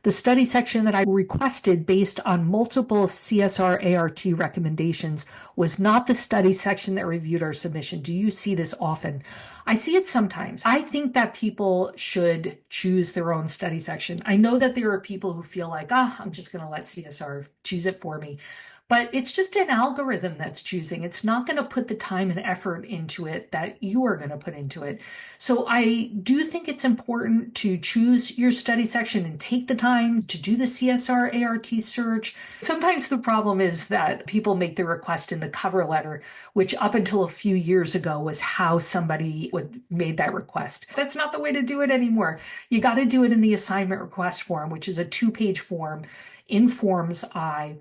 The study section that I requested based on multiple CSR ART recommendations was not the study section that reviewed our submission. Do you see this often? I see it sometimes. I think that people should choose their own study section. I know that there are people who feel like, I'm just going to let CSR choose it for me. But it's just an algorithm that's choosing. It's not going to put the time and effort into it that you are going to put into it. So I do think it's important to choose your study section and take the time to do the CSR ART search. Sometimes the problem is that people make the request in the cover letter, which up until a few years ago was how somebody made that request. That's not the way to do it anymore. You got to do it in the assignment request form, which is a 2-page form in Forms I.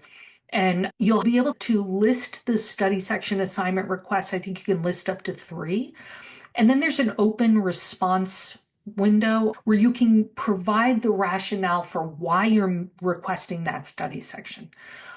And you'll be able to list the study section assignment requests. I think you can list up to 3. And then there's an open response window where you can provide the rationale for why you're requesting that study section.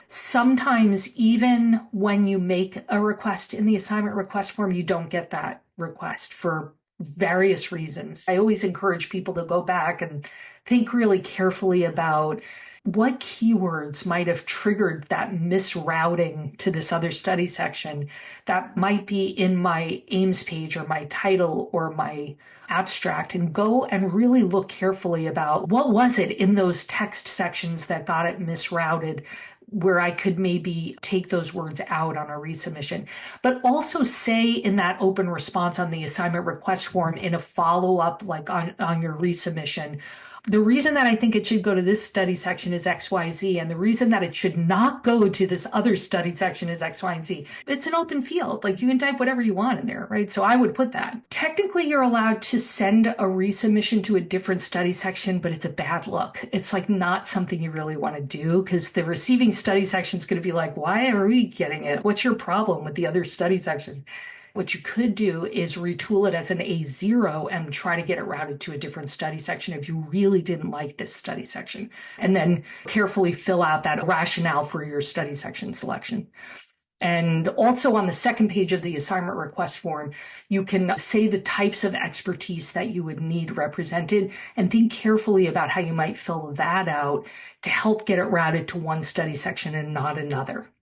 Sometimes, even when you make a request in the assignment request form, you don't get that request for various reasons. I always encourage people to go back and think really carefully about what keywords might have triggered that misrouting to this other study section that might be in my Ames page or my title or my abstract, and go and really look carefully about what was it in those text sections that got it misrouted, where I could maybe take those words out on a resubmission. But also say in that open response on the assignment request form in a follow-up, like on your resubmission, the reason that I think it should go to this study section is XYZ, and the reason that it should not go to this other study section is X, Y, and Z. It's an open field. Like, you can type whatever you want in there, right? So I would put that. Technically, you're allowed to send a resubmission to a different study section, but it's a bad look. It's like not something you really want to do, because the receiving study section is going to be like, why are we getting it? What's your problem with the other study section? What you could do is retool it as an A0 and try to get it routed to a different study section if you really didn't like this study section, and then carefully fill out that rationale for your study section selection. And also on the second page of the assignment request form, you can say the types of expertise that you would need represented and think carefully about how you might fill that out to help get it routed to one study section and not another.